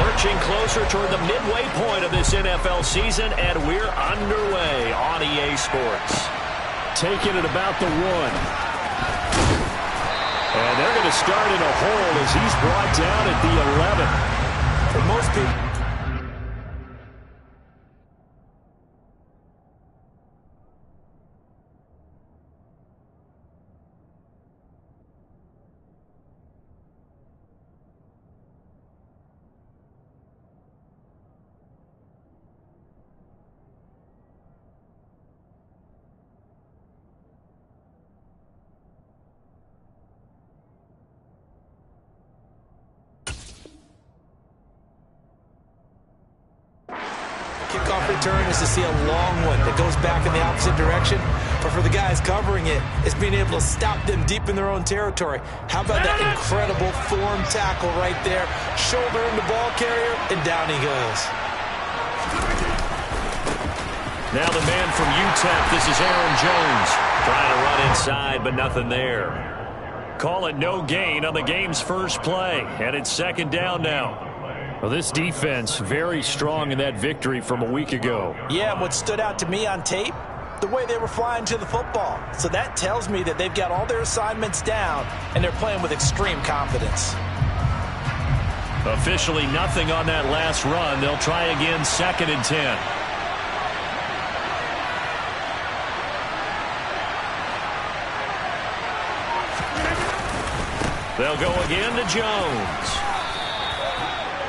Lurching closer toward the midway point of this NFL season, and we're underway on EA Sports. Taking it about the 1. And they're going to start in a hole as he's brought down at the 11. For most people. Kickoff return is to see a long one that goes back in the opposite direction. But for the guys covering it, it's being able to stop them deep in their own territory. How about that incredible form tackle right there? Shouldering the ball carrier, and down he goes. Now the man from UTEP, this is Aaron Jones. Trying to run inside, but nothing there. Call it no gain on the game's first play. And it's second down now. Well, this defense very strong in that victory from a week ago. Yeah, and what stood out to me on tape, the way they were flying to the football. So that tells me that they've got all their assignments down, and they're playing with extreme confidence. Officially nothing on that last run. They'll try again, 2nd and 10. They'll go again to Jones.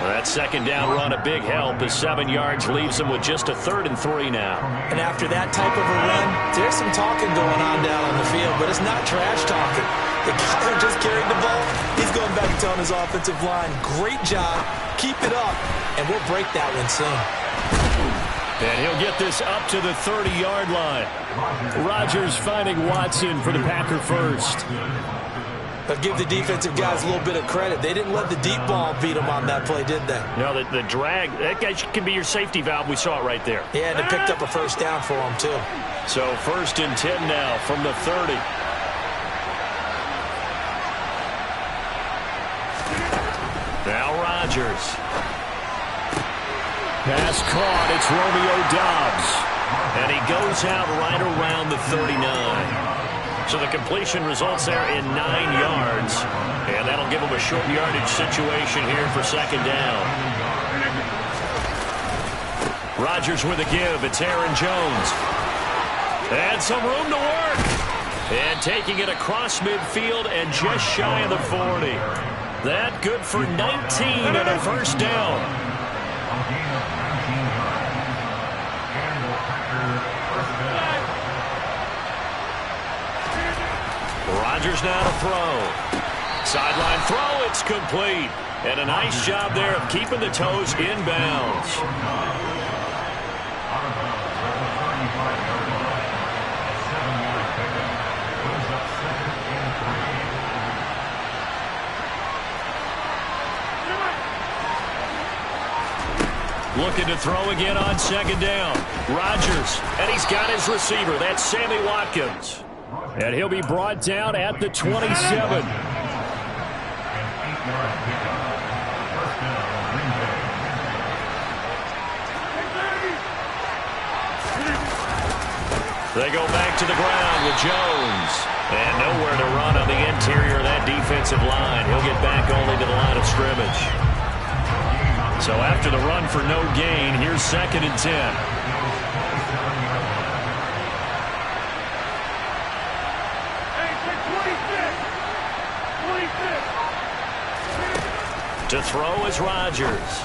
That second down run, a big help as 7 yards leaves them with just a 3rd and 3 now. And after that type of a run, there's some talking going on down on the field, but it's not trash talking. The guy who just carried the ball, he's going back and telling his offensive line, great job, keep it up, and we'll break that one soon. And he'll get this up to the 30-yard line. Rodgers finding Watson for the Packer first. But give the defensive guys a little bit of credit. They didn't let the deep ball beat them on that play, did they? No, the drag, that guy can be your safety valve. We saw it right there. Yeah, and they picked up a first down for them, too. So 1st and 10 now from the 30. Now Rodgers. Pass caught. It's Romeo Doubs. And he goes out right around the 39. So the completion results there in 9 yards. And that'll give them a short yardage situation here for 2nd down. Rodgers with a give. It's Aaron Jones. And some room to work. And taking it across midfield and just shy of the 40. That good for 19 and a first down. Rodgers now to throw. Sideline throw, it's complete. And a nice job there of keeping the toes in bounds. Looking to throw again on 2nd down. Rodgers, and he's got his receiver. That's Sammy Watkins. And he'll be brought down at the 27. They go back to the ground with Jones. And nowhere to run on the interior of that defensive line. He'll get back only to the line of scrimmage. So after the run for no gain, here's 2nd and 10. To throw is Rodgers.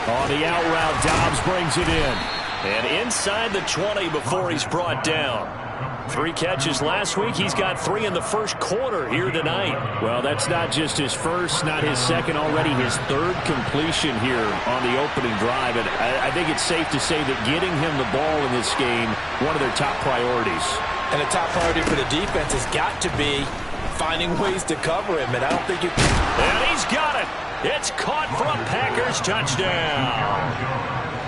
On the out route, Doubs brings it in. And inside the 20 before he's brought down. 3 catches last week. He's got 3 in the first quarter here tonight. Well, that's not just his first, not his second, already his 3rd completion here on the opening drive. And I think it's safe to say that getting him the ball in this game, one of their top priorities. And the top priority for the defense has got to be finding ways to cover him, and I don't think you can. And he's got it. It's caught for a Packers touchdown.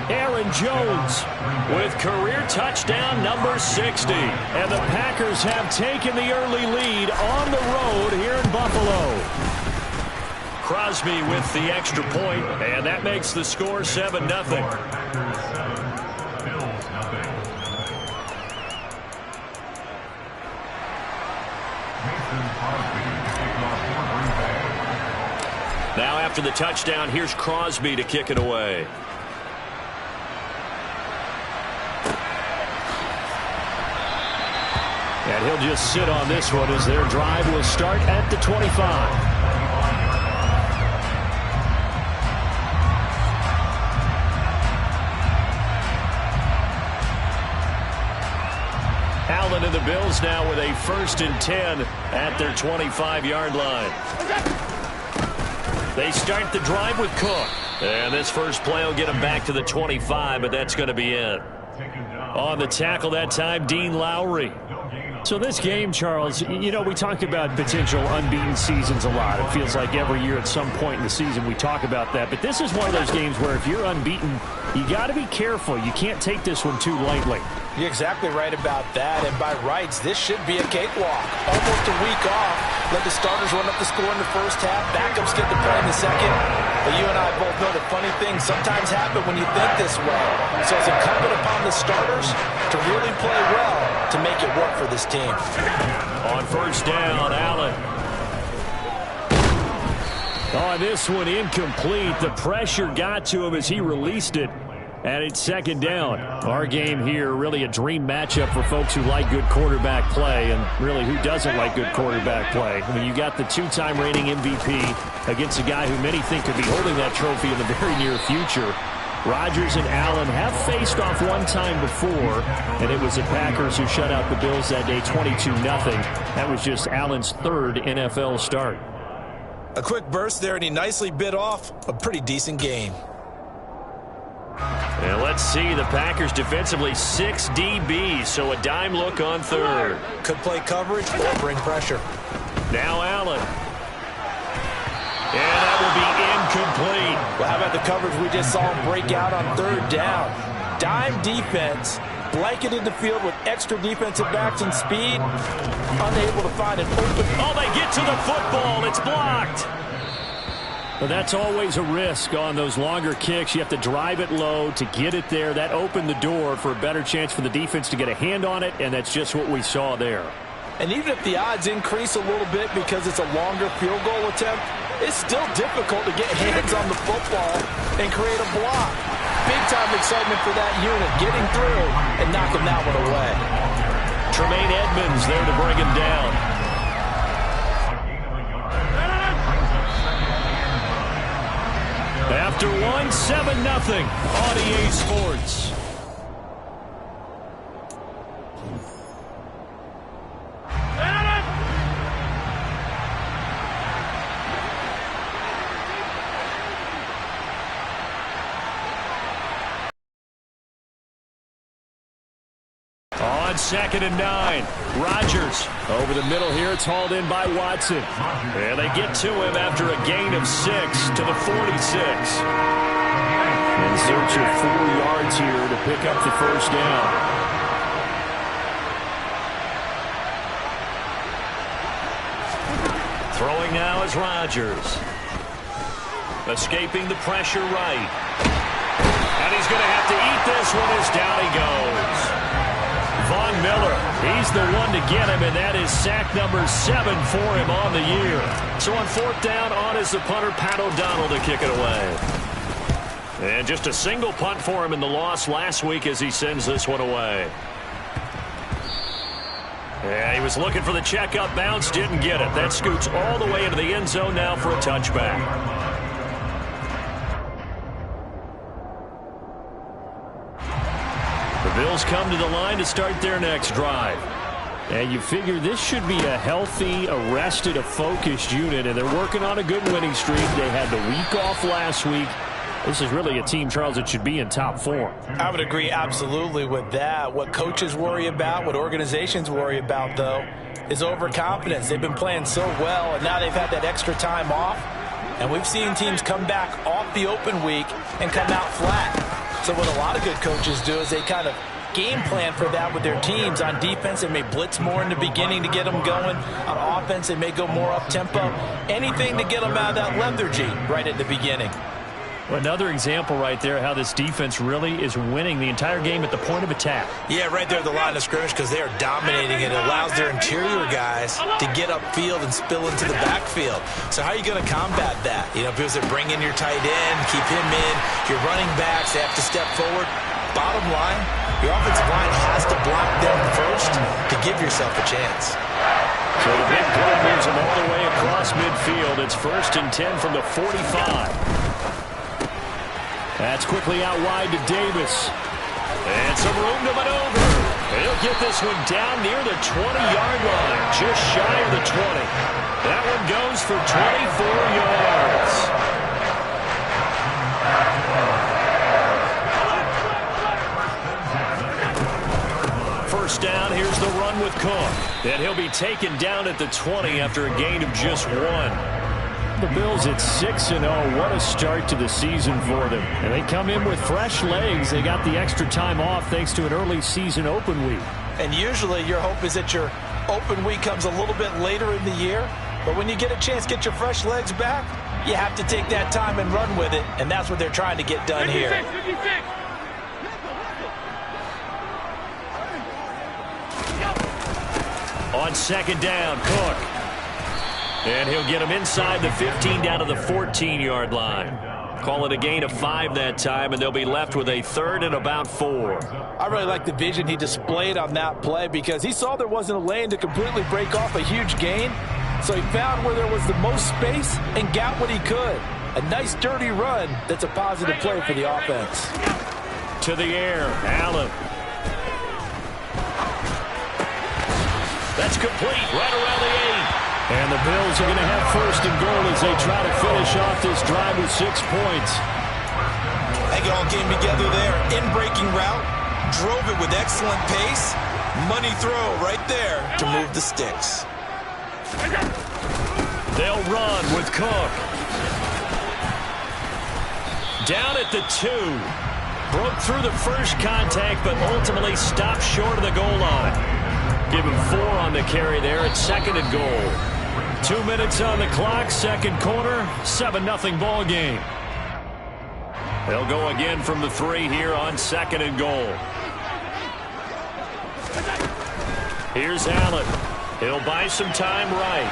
Aaron Jones with career touchdown number 60. And the Packers have taken the early lead on the road here in Buffalo. Crosby with the extra point, and that makes the score 7-0. Now after the touchdown, here's Crosby to kick it away. And he'll just sit on this one as their drive will start at the 25. Allen and the Bills now with a 1st and 10 at their 25-yard line. They start the drive with Cook. And this first play will get them back to the 25, but that's going to be it. On the tackle that time, Dean Lowry. So this game, Charles, you know, we talk about potential unbeaten seasons a lot. It feels like every year at some point in the season we talk about that. But this is one of those games where if you're unbeaten, you got to be careful. You can't take this one too lightly. You're exactly right about that. And by rights, this should be a cakewalk. Almost a week off. Let the starters run up the score in the first half. Backups get the play in the second. But you and I both know that funny things sometimes happen when you think this way. So it's incumbent upon the starters to really play well to make it work for this team. On first down, Allen. On this one, incomplete. The pressure got to him as he released it. And it's second down. Our game here, really a dream matchup for folks who like good quarterback play, and really who doesn't like good quarterback play. I mean, you got the 2-time reigning MVP against a guy who many think could be holding that trophy in the very near future. Rodgers and Allen have faced off one time before, and it was the Packers who shut out the Bills that day 22-0. That was just Allen's 3rd NFL start. A quick burst there, and he nicely bit off a pretty decent game. And let's see, the Packers defensively 6 DBs, so a dime look on 3rd. Could play coverage or bring pressure. Now Allen. And that will be incomplete. Well, how about the coverage we just saw him break out on 3rd down? Dime defense, blanketed the field with extra defensive backs and speed. Unable to find an open. Oh, they get to the football. It's blocked. But that's always a risk on those longer kicks. You have to drive it low to get it there. That opened the door for a better chance for the defense to get a hand on it, and that's just what we saw there. And even if the odds increase a little bit because it's a longer field goal attempt, it's still difficult to get hands on the football and create a block. Big-time excitement for that unit, getting through and knocking that one away. Tremaine Edmonds there to bring him down. After one, 7-0 on EA Sports. On 2nd and 9, Rodgers over the middle here. It's hauled in by Watson. And they get to him after a gain of 6 to the 46. In search of 4 yards here to pick up the first down. Throwing now is Rodgers. Escaping the pressure right. And he's going to have to eat this one as down he goes. Von Miller, he's the one to get him, and that is sack number 7 for him on the year. So on 4th down, on is the punter, Pat O'Donnell, to kick it away. And just a single punt for him in the loss last week as he sends this one away. Yeah, he was looking for the checkup bounce, didn't get it. That scoots all the way into the end zone now for a touchback. The Bills come to the line to start their next drive. And you figure this should be a healthy, arrested, a focused unit, and they're working on a good winning streak. They had the week off last week. This is really a team, Charles, that should be in top form. I would agree absolutely with that. What coaches worry about, what organizations worry about, though, is overconfidence. They've been playing so well, and now they've had that extra time off. And we've seen teams come back off the open week and come out flat. So what a lot of good coaches do is they kind of game plan for that with their teams. On defense, they may blitz more in the beginning to get them going. On offense, they may go more up-tempo. Anything to get them out of that lethargy right at the beginning. Another example right there how this defense really is winning the entire game at the point of attack. Yeah, right there at the line of scrimmage because they are dominating. It allows their interior guys to get upfield and spill into the backfield. So how are you going to combat that? You know, because they bring in your tight end, keep him in. Your running backs, they have to step forward. Bottom line, your offensive line has to block them first to give yourself a chance. So the big play moves them all the way across midfield. It's 1st and 10 from the 45. That's quickly out wide to Davis. And some room to maneuver. He'll get this one down near the 20-yard line, just shy of the 20. That one goes for 24 yards. First down, here's the run with Cook. And he'll be taken down at the 20 after a gain of just 1. The Bills at 6-0. What a start to the season for them. And they come in with fresh legs. They got the extra time off thanks to an early season open week. And usually your hope is that your open week comes a little bit later in the year. But when you get a chance to get your fresh legs back, you have to take that time and run with it. And that's what they're trying to get done here. On second down, Cook. And he'll get him inside the 15 down to the 14-yard line. Call it a gain of 5 that time, and they'll be left with a 3rd and about 4. I really like the vision he displayed on that play because he saw there wasn't a lane to completely break off a huge gain. So he found where there was the most space and got what he could. A nice, dirty run that's a positive play for the offense. To the air, Allen. That's complete right around the 8. And the Bills are going to have 1st and goal as they try to finish off this drive with 6 points. They all came together there. In-breaking route. Drove it with excellent pace. Money throw right there to move the sticks. They'll run with Cook. Down at the 2. Broke through the first contact, but ultimately stopped short of the goal line. Give him 4 on the carry there at 2nd and goal. 2 minutes on the clock, second quarter, 7-0 ball game. They'll go again from the 3 here on 2nd and goal. Here's Allen. He'll buy some time right.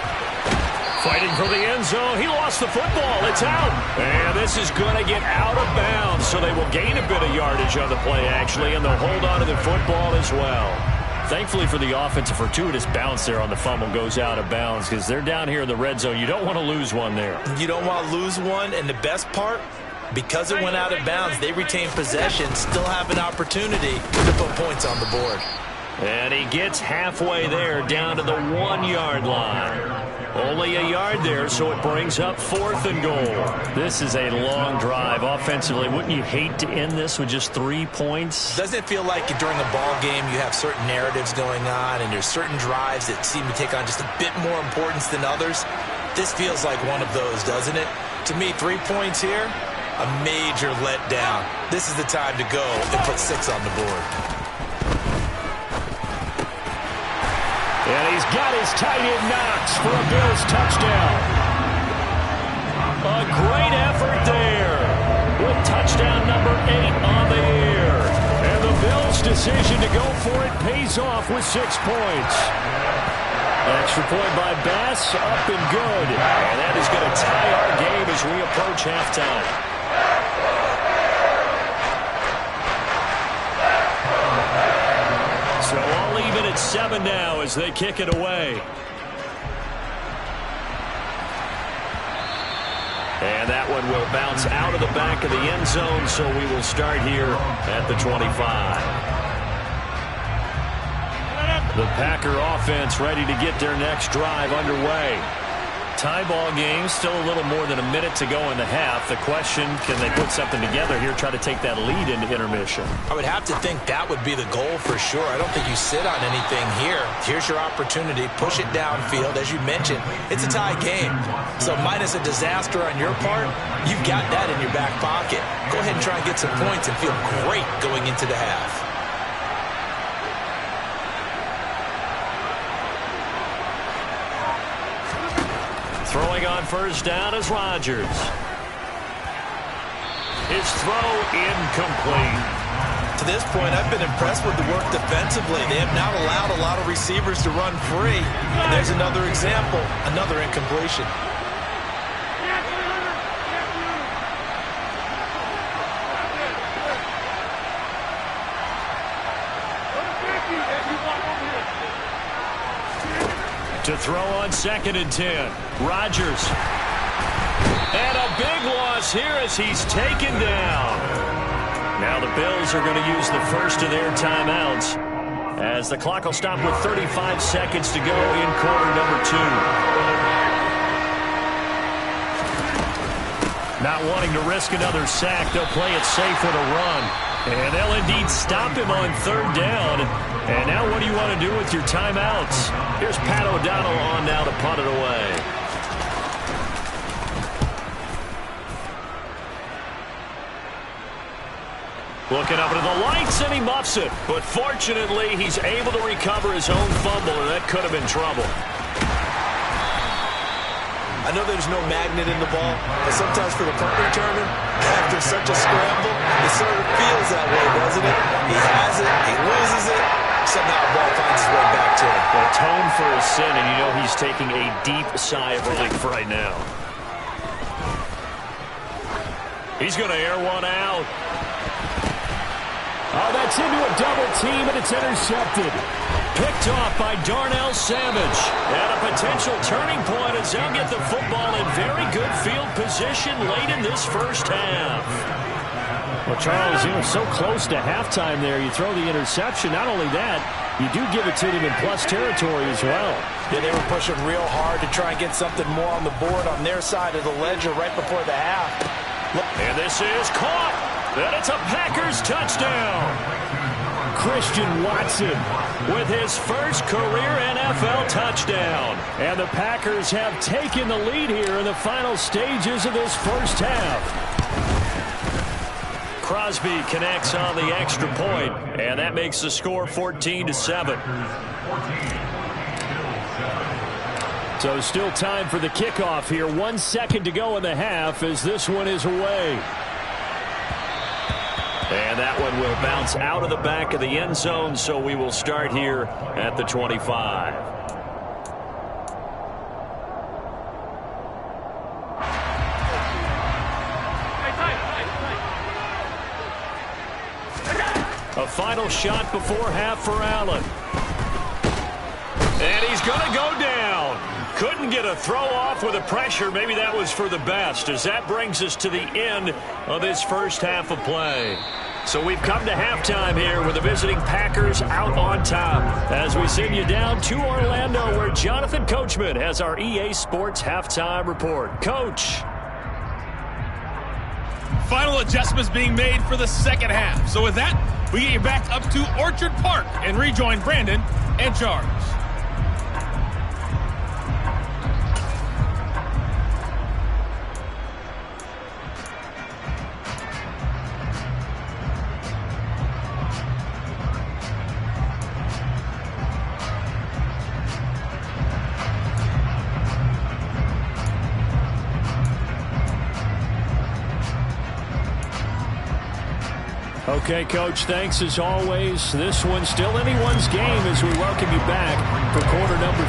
Fighting for the end zone. He lost the football. It's out. And this is going to get out of bounds, so they will gain a bit of yardage on the play, actually, and they'll hold on to the football as well. Thankfully for the offense, a fortuitous bounce there on the fumble goes out of bounds because they're down here in the red zone. You don't want to lose one there. You don't want to lose one, and the best part, because it went out of bounds, they retain possession, still have an opportunity to put points on the board. And he gets halfway there down to the 1-yard line. Only a yard there, so it brings up 4th and goal. This is a long drive offensively. Wouldn't you hate to end this with just 3 points? Doesn't it feel like during a ball game you have certain narratives going on and there's certain drives that seem to take on just a bit more importance than others? This feels like one of those, doesn't it? To me, 3 points here, a major letdown. This is the time to go and put 6 on the board. And he's got his tight end Knox for a Bills touchdown. A great effort there with touchdown number 8 on the year. And the Bills' decision to go for it pays off with 6 points. Extra point by Bass, up and good. And that is going to tie our game as we approach halftime. So all even at 7 now as they kick it away. And that one will bounce out of the back of the end zone, so we will start here at the 25. The Packer offense ready to get their next drive underway. Tie ball game, still a little more than a minute to go in the half. The question, can they put something together here, try to take that lead into intermission? I would have to think that would be the goal for sure. I don't think you sit on anything here. Here's your opportunity. Push it downfield. As you mentioned, it's a tie game. So minus a disaster on your part, you've got that in your back pocket. Go ahead and try and get some points and feel great going into the half. throwing on first down is Rodgers. His throw incomplete. To this point, I've been impressed with the work defensively. They have not allowed a lot of receivers to run free. And there's another example, another incompletion. To throw on 2nd and 10. Rodgers. And a big loss here as he's taken down. Now the Bills are going to use the first of their timeouts as the clock will stop with 35 seconds to go in quarter number 2. Not wanting to risk another sack, they'll play it safe with a run. And they'll indeed stop him on 3rd down. And now what do you want to do with your timeouts? Here's Pat O'Donnell on now to punt it away. Looking up into the lights, and he muffs it. But fortunately, he's able to recover his own fumble, and that could have been trouble. I know there's no magnet in the ball, but sometimes for the punt returner, after such a scramble, it sort of feels that way, doesn't it? He has it, he loses it, somehow the ball finds its way back to him. Well, tone for his sin, and you know he's taking a deep sigh of relief right now. He's going to air one out. Oh, that's into a double team, and it's intercepted. Picked off by Darnell Savage. And a potential turning point as they'll get the football in very good field position late in this first half. Well, Charles, you were so close to halftime there. You throw the interception. Not only that, you do give it to them in plus territory as well. Yeah, they were pushing real hard to try and get something more on the board on their side of the ledger right before the half. And this is caught. And it's a Packers touchdown. Christian Watson with his first career NFL touchdown. And the Packers have taken the lead here in the final stages of this first half. Crosby connects on the extra point, and that makes the score 14-7. So still time for the kickoff here. 1 second to go in the half as this one is away. And that one will bounce out of the back of the end zone, so we will start here at the 25. A final shot before half for Allen. And he's going to go down. Couldn't get a throw off with the pressure. Maybe that was for the best, as that brings us to the end of this first half of play. So we've come to halftime here with the visiting Packers out on top as we send you down to Orlando where Jonathan Coachman has our EA Sports halftime report. Coach. Final adjustments being made for the second half. So with that, we get you back up to Orchard Park and rejoin Brandon and Charles. Okay, Coach, thanks as always. This one's still anyone's game as we welcome you back for quarter number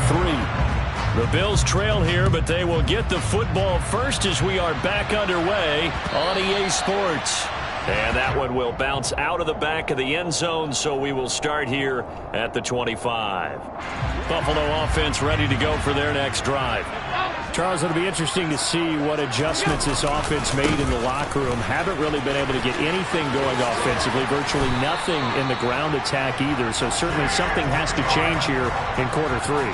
3. The Bills trail here, but they will get the football first as we are back underway on EA Sports. And that one will bounce out of the back of the end zone, so we will start here at the 25. Buffalo offense ready to go for their next drive. Charles, it'll be interesting to see what adjustments this offense made in the locker room. Haven't really been able to get anything going offensively, virtually nothing in the ground attack either. So certainly something has to change here in quarter 3.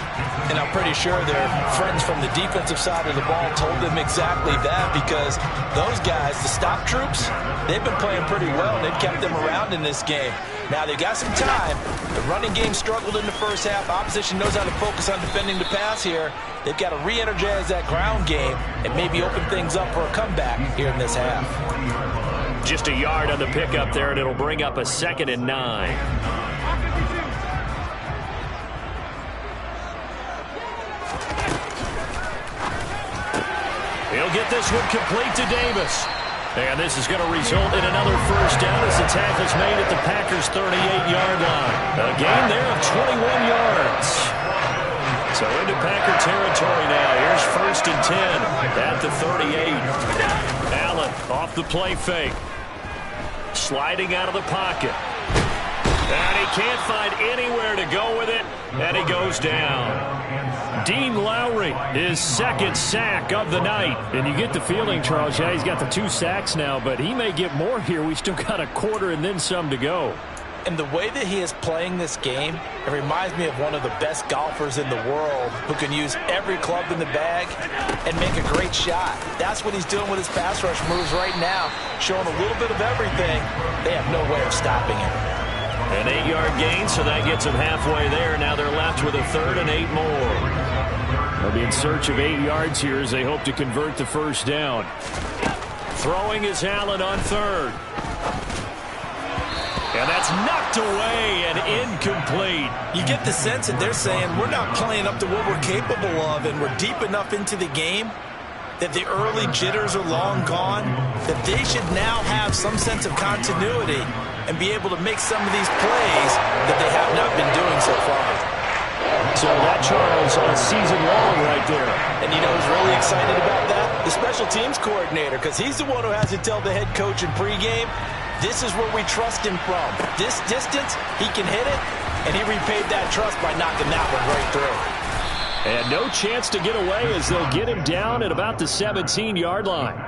And I'm pretty sure their friends from the defensive side of the ball told them exactly that, because those guys, the stop troops, they've been playing pretty well, and they've kept them around in this game. Now, they've got some time. The running game struggled in the first half. Opposition knows how to focus on defending the pass here. They've got to re-energize that ground game and maybe open things up for a comeback here in this half. Just a yard on the pickup there, and it'll bring up a 2nd and 9. He'll get this one complete to Davis. And this is going to result in another first down as the tackle's made at the Packers' 38-yard line. A gain there of 21 yards. So into Packer territory now. Here's 1st and 10 at the 38. Allen off the play fake. Sliding out of the pocket. And he can't find anywhere to go with it. And he goes down. Dean Lowry, his 2nd sack of the night. And you get the feeling, Charles, yeah, he's got the 2 sacks now, but he may get more here. We still got a quarter and then some to go. And the way that he is playing this game, it reminds me of one of the best golfers in the world who can use every club in the bag and make a great shot. That's what he's doing with his pass rush moves right now, showing a little bit of everything. They have no way of stopping him. An 8-yard gain, so that gets them halfway there. Now they're left with a 3rd and 8 more. They'll be in search of 8 yards here as they hope to convert the first down. Throwing is Allen on 3rd. And that's knocked away and incomplete. You get the sense that they're saying we're not playing up to what we're capable of, and we're deep enough into the game that the early jitters are long gone, that they should now have some sense of continuity and be able to make some of these plays that they have not been doing so far. So that, Charles, a season long right there. And you know who's really excited about that? The special teams coordinator, because he's the one who has to tell the head coach in pregame, this is where we trust him from. This distance, he can hit it, and he repaid that trust by knocking that one right through. And no chance to get away as they'll get him down at about the 17-yard line.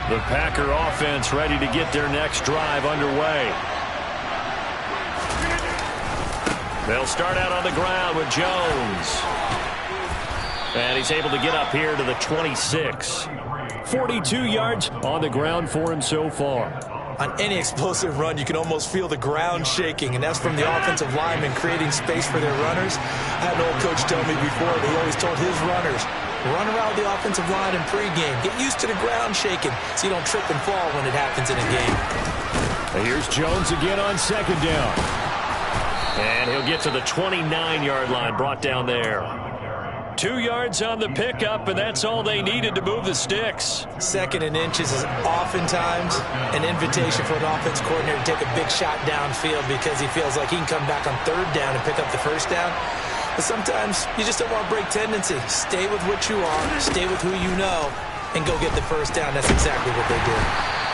The Packer offense ready to get their next drive underway. They'll start out on the ground with Jones. And he's able to get up here to the 26. 42 yards on the ground for him so far. On any explosive run, you can almost feel the ground shaking, and that's from the offensive linemen creating space for their runners. I had an old coach tell me before that he always told his runners, run around the offensive line in pregame. Get used to the ground shaking so you don't trip and fall when it happens in a game. And here's Jones again on 2nd down. And he'll get to the 29-yard line, brought down there. 2 yards on the pickup, and that's all they needed to move the sticks. 2nd and inches is oftentimes an invitation for an offense coordinator to take a big shot downfield because he feels like he can come back on 3rd down and pick up the first down. But sometimes you just don't want to break tendency. Stay with what you are, stay with who you know, and go get the first down. That's exactly what they did.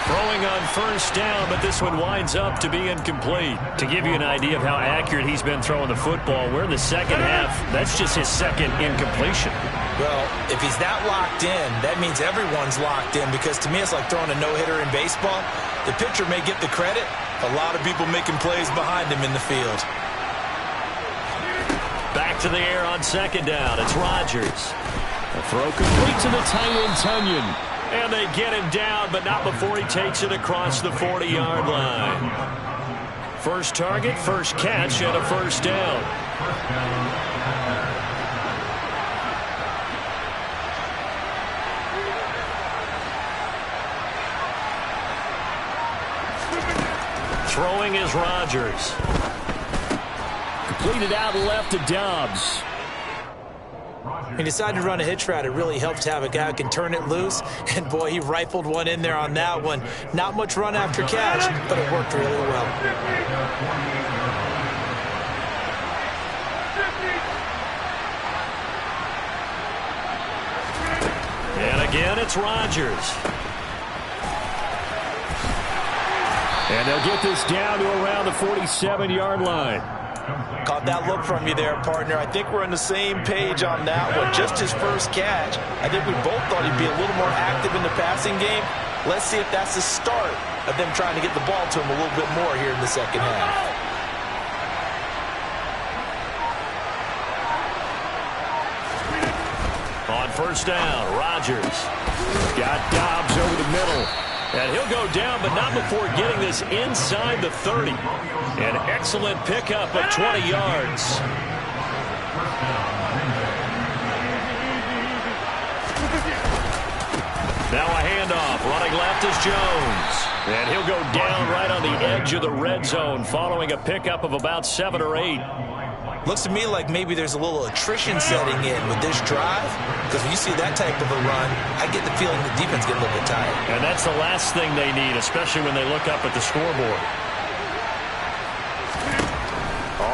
Throwing on 1st down, but this one winds up to be incomplete. To give you an idea of how accurate he's been throwing the football, we're in the 2nd half. That's just his 2nd incompletion. Well, if he's that locked in, that means everyone's locked in, because to me it's like throwing a no-hitter in baseball. The pitcher may get the credit. A lot of people making plays behind him in the field. Back to the air on 2nd down. It's Rodgers. A throw complete to the tight end, Tunyon. And they get him down, but not before he takes it across the 40-yard line. First target, first catch, and a first down. Throwing is Rodgers. Completed out left to Dobbs. He decided to run a hitch route. It really helps to have a guy who can turn it loose. And, boy, he rifled one in there on that one. Not much run after catch, but it worked really well. And again, it's Rodgers. And they'll get this down to around the 47-yard line. Caught that look from you there, partner. I think we're on the same page on that one. Just his first catch. I think we both thought he'd be a little more active in the passing game. Let's see if that's the start of them trying to get the ball to him a little bit more here in the 2nd half. On 1st down, Rodgers. Got Dobbs over the middle. And he'll go down, but not before getting this inside the 30. An excellent pickup of 20 yards. Now a handoff. Running left is Jones. And he'll go down right on the edge edge of the red zone following a pickup of about 7 or 8. Looks to me like maybe there's a little attrition setting in with this drive, because when you see that type of a run, I get the feeling the defense get a little bit tired. And that's the last thing they need, especially when they look up at the scoreboard.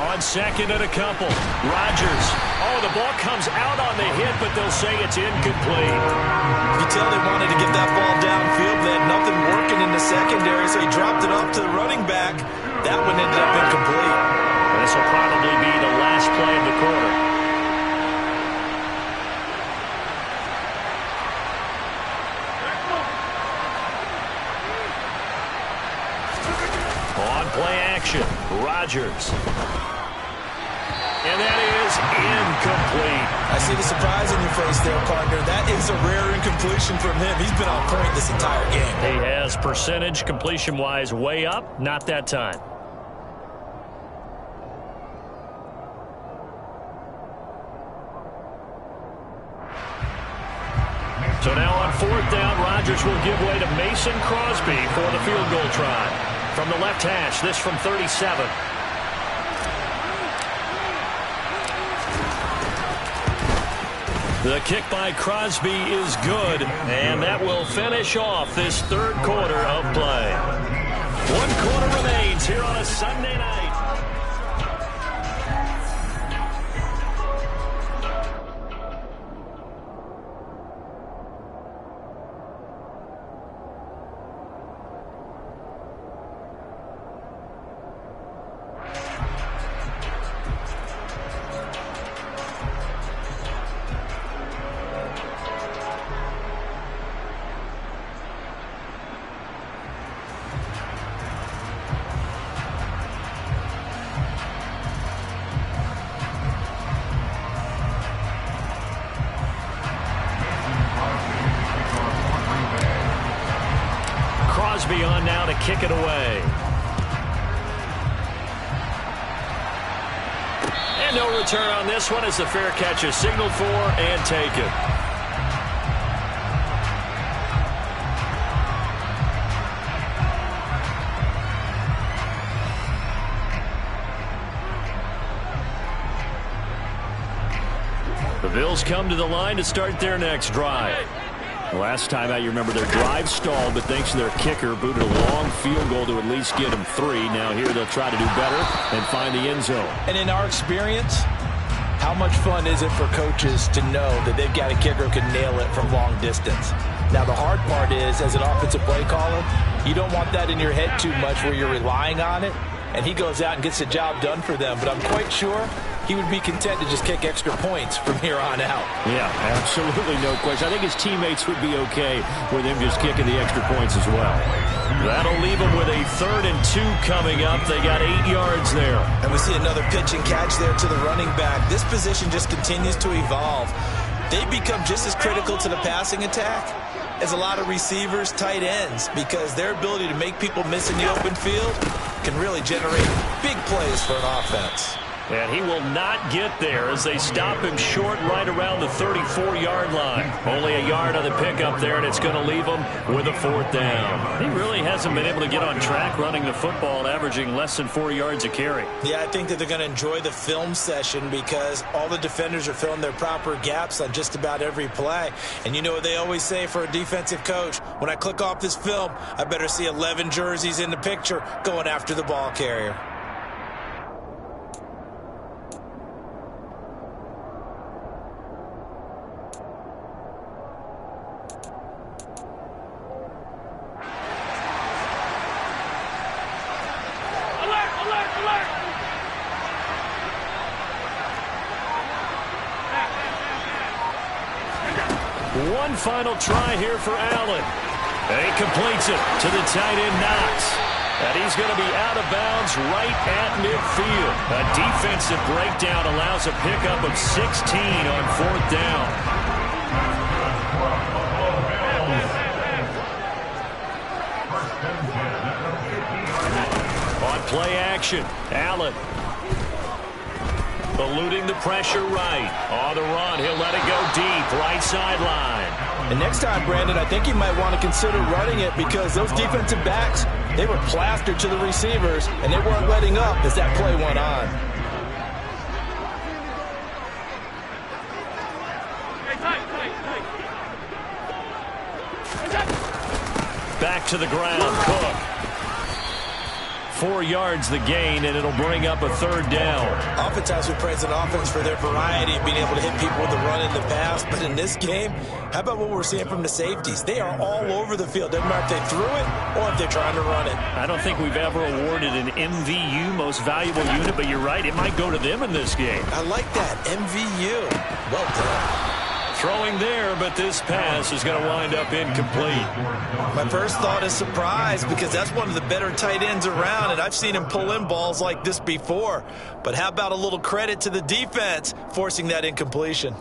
On second and a couple, Rodgers. Oh, the ball comes out on the hit, but they'll say it's incomplete. You can tell they wanted to get that ball downfield. They had nothing working in the secondary, so he dropped it off to the running back. That one ended up incomplete. This will probably be the last play of the quarter. On play action, Rodgers. And that is incomplete. I see the surprise in your face there, partner. That is a rare incompletion from him. He's been on point this entire game. He has percentage completion-wise way up, not that time. So now on fourth down, Rodgers will give way to Mason Crosby for the field goal try. From the left hash, this from 37. The kick by Crosby is good, and that will finish off this third quarter of play. 1 quarter remains here on a Sunday night. Crosby on now to kick it away. And no return on this one as the fair catch is signaled for and taken. The Bills come to the line to start their next drive. Last time out, you remember their drive stalled, but thanks to their kicker, booted a long field goal to at least get them 3. Now here they'll try to do better and find the end zone. And in our experience, how much fun is it for coaches to know that they've got a kicker who can nail it from long distance? Now, the hard part is, as an offensive play caller, you don't want that in your head too much where you're relying on it, and he goes out and gets the job done for them. But I'm quite sure he would be content to just kick extra points from here on out. Yeah, absolutely no question. I think his teammates would be okay with him just kicking the extra points as well. That'll leave him with a 3rd and 2 coming up. They got 8 yards there. And we see another pitch and catch there to the running back. This position just continues to evolve. They become just as critical to the passing attack as a lot of receivers, tight ends, because their ability to make people miss in the open field can really generate big plays for an offense. And he will not get there as they stop him short right around the 34-yard line. Only a yard on the pickup there, and it's going to leave him with a 4th down. He really hasn't been able to get on track running the football, averaging less than 4 yards a carry. Yeah, I think that they're going to enjoy the film session because all the defenders are filling their proper gaps on just about every play. And you know what they always say for a defensive coach? When I click off this film, I better see 11 jerseys in the picture going after the ball carrier. One final try here for Allen. And he completes it to the tight end, Knox. And he's going to be out of bounds right at midfield. A defensive breakdown allows a pickup of 16 on 4th down. On play action, Allen. Eluding the pressure right. On the run, he'll let it go deep, right sideline. And next time, Brandon, I think you might want to consider running it because those defensive backs, They were plastered to the receivers, and they weren't letting up as that play went on. Back to the ground, Cook. 4 yards the gain, and it'll bring up a 3rd down. Oftentimes we praise an offense for their variety of being able to hit people with the run in the pass, but in this game, how about what we're seeing from the safeties? They are all over the field. Doesn't matter if they threw it or if they're trying to run it. I don't think we've ever awarded an MVU, most valuable unit, but you're right, it might go to them in this game. I like that, MVU. Well done. Throwing there, but this pass is going to wind up incomplete. My first thought is surprise, because that's one of the better tight ends around, and I've seen him pull in balls like this before. But how about a little credit to the defense forcing that incompletion?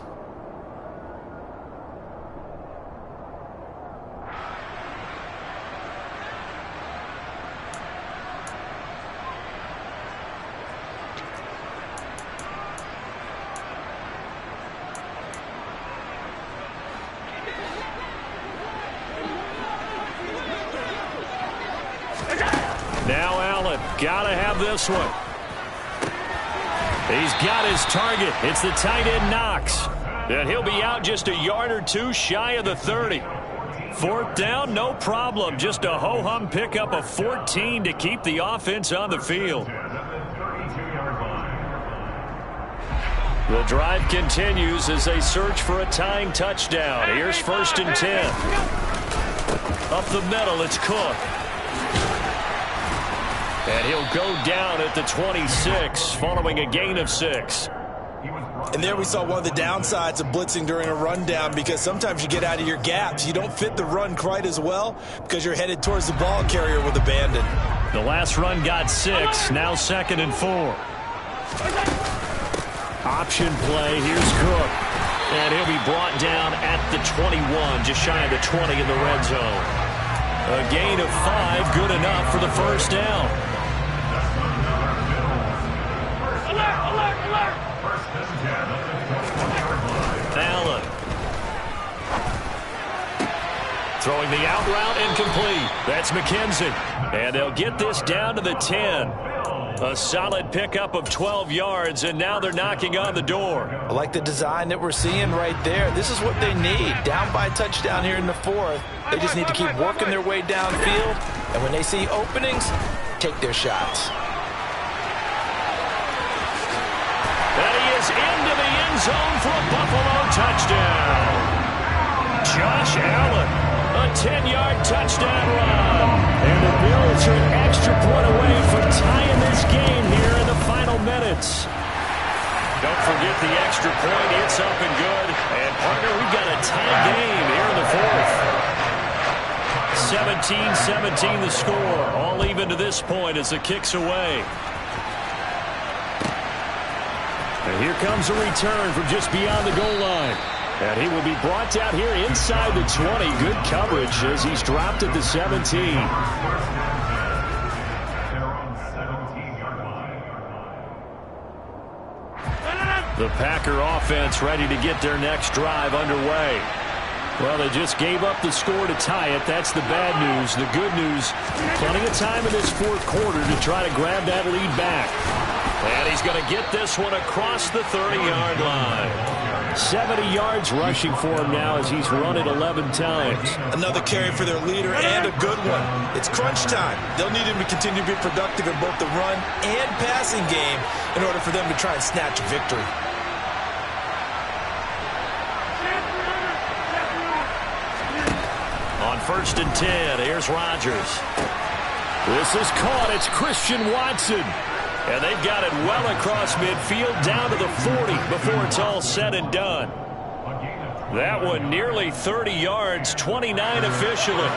Now Allen, gotta have this one. He's got his target. It's the tight end Knox. And he'll be out just a yard or two shy of the 30. 4th down, no problem. Just a ho-hum pickup of 14 to keep the offense on the field. The drive continues as they search for a tying touchdown. Here's 1st and 10. Up the middle, it's Cook. And he'll go down at the 26 following a gain of 6. And there we saw one of the downsides of blitzing during a rundown, because sometimes you get out of your gaps. You don't fit the run quite as well because you're headed towards the ball carrier with abandon. The last run got 6, now 2nd and 4. Option play, here's Cook. And he'll be brought down at the 21, just shy of the 20 in the red zone. A gain of 5, good enough for the 1st down. Allen. Throwing the out route incomplete. That's McKenzie. And they'll get this down to the 10. A solid pickup of 12 yards, and now they're knocking on the door. I like the design that we're seeing right there. This is what they need. Down by a touchdown here in the 4th. They just need to keep working their way downfield, and when they see openings, take their shots. And he is into the end zone for a Buffalo touchdown. Josh Allen, a 10-yard touchdown run. And the Bills are an extra point away from tying this game here in the final minutes. Don't forget the extra point. It's up and good. And, partner, we've got a tie game here in the 4th. 17-17 the score. All even to this point as the kick's away. And here comes a return from just beyond the goal line. And he will be brought down here inside the 20. Good coverage as he's dropped at the 17. The Packer offense ready to get their next drive underway. Well, they just gave up the score to tie it. That's the bad news. The good news, plenty of time in this 4th quarter to try to grab that lead back. And he's going to get this one across the 30-yard line. 70 yards rushing for him now as he's run it 11 times. Another carry for their leader, and a good one. It's crunch time. They'll need him to continue to be productive in both the run and passing game in order for them to try and snatch a victory. On 1st and 10, here's Rodgers. This is caught. It's Christian Watson. And they've got it well across midfield down to the 40 before it's all said and done. That one nearly 30 yards, 29 officially.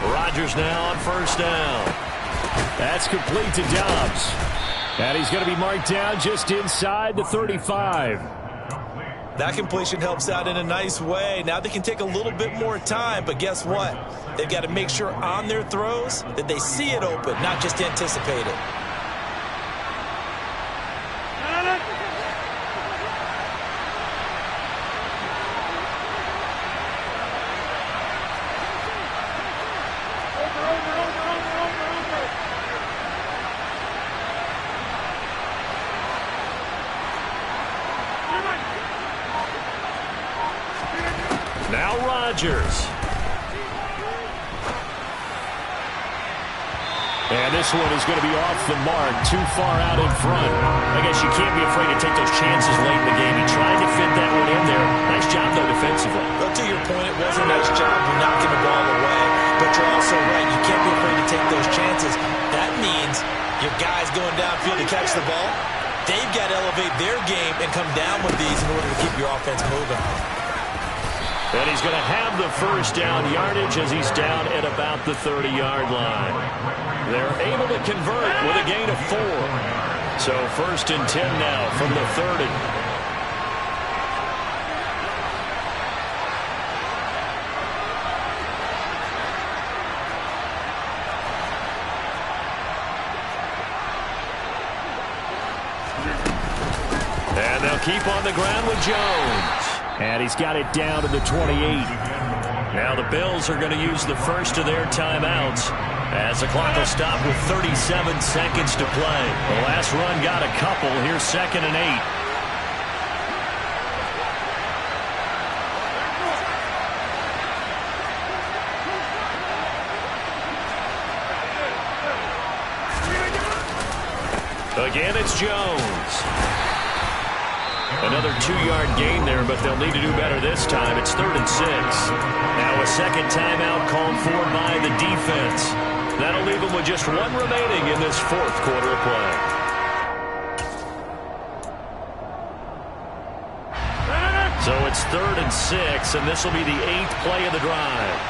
Rodgers now on 1st down. That's complete to Dobbs. And he's going to be marked down just inside the 35. That completion helps out in a nice way. Now they can take a little bit more time, but guess what? They've got to make sure on their throws that they see it open, not just anticipate it. Now Rodgers. And this one is going to be off the mark, too far out in front. I guess you can't be afraid to take those chances late in the game. He tried to fit that one in there. Nice job, though, defensively. Well, to your point, it was a nice job of knocking the ball away. But you're also right. You can't be afraid to take those chances. That means your guys going downfield to catch the ball, they've got to elevate their game and come down with these in order to keep your offense moving. And he's going to have the first down yardage as he's down at about the 30-yard line. They're able to convert with a gain of 4. So 1st and 10 now from the 30. And they'll keep on the ground with Jones. And he's got it down to the 28. Now the Bills are going to use the first of their timeouts as the clock will stop with 37 seconds to play. The last run got a couple. Here's 2nd and 8. Again, it's Jones. Another 2-yard gain there, but they'll need to do better this time. It's 3rd and 6. Now a second timeout called for by the defense. That'll leave them with just 1 remaining in this 4th quarter of play. So it's 3rd and 6, and this will be the 8th play of the drive.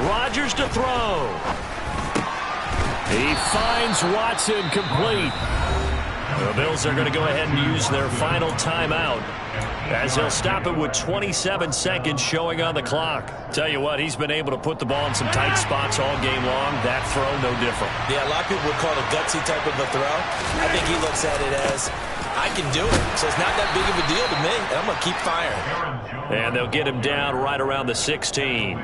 Rodgers to throw. He finds Watson complete. The Bills are going to go ahead and use their final timeout as they'll stop it with 27 seconds showing on the clock. Tell you what, he's been able to put the ball in some tight spots all game long. That throw, no different. Yeah, a lot of people would call it a gutsy type of a throw. I think he looks at it as, I can do it. So it's not that big of a deal to me, and I'm going to keep firing. And they'll get him down right around the 16.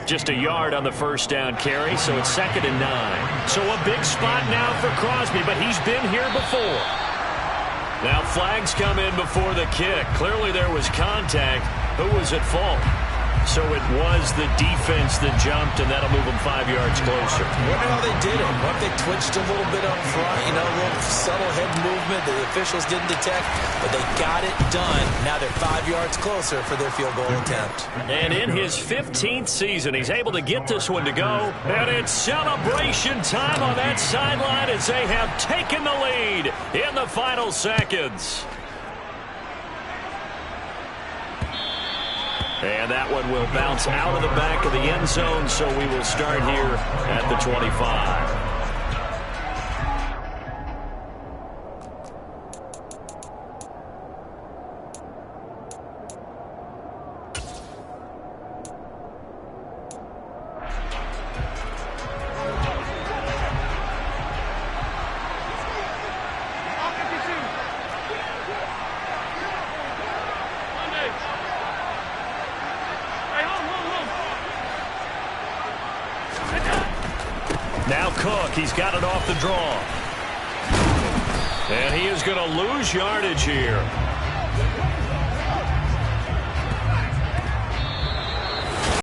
Just a yard on the first down carry, so it's 2nd and 9. So a big spot now for Crosby, but he's been here before. Now flags come in before the kick. Clearly there was contact. Who was at fault? So it was the defense that jumped, and that'll move them 5 yards closer. Wonder how they did it. What if they twitched a little bit up front, you know, a little subtle head movement that the officials didn't detect, but they got it done. Now they're 5 yards closer for their field goal attempt. And in his 15th season, he's able to get this one to go, and it's celebration time on that sideline as they have taken the lead in the final seconds. And that one will bounce out of the back of the end zone, so we will start here at the 25. Now Cook, he's got it off the draw. And he is going to lose yardage here.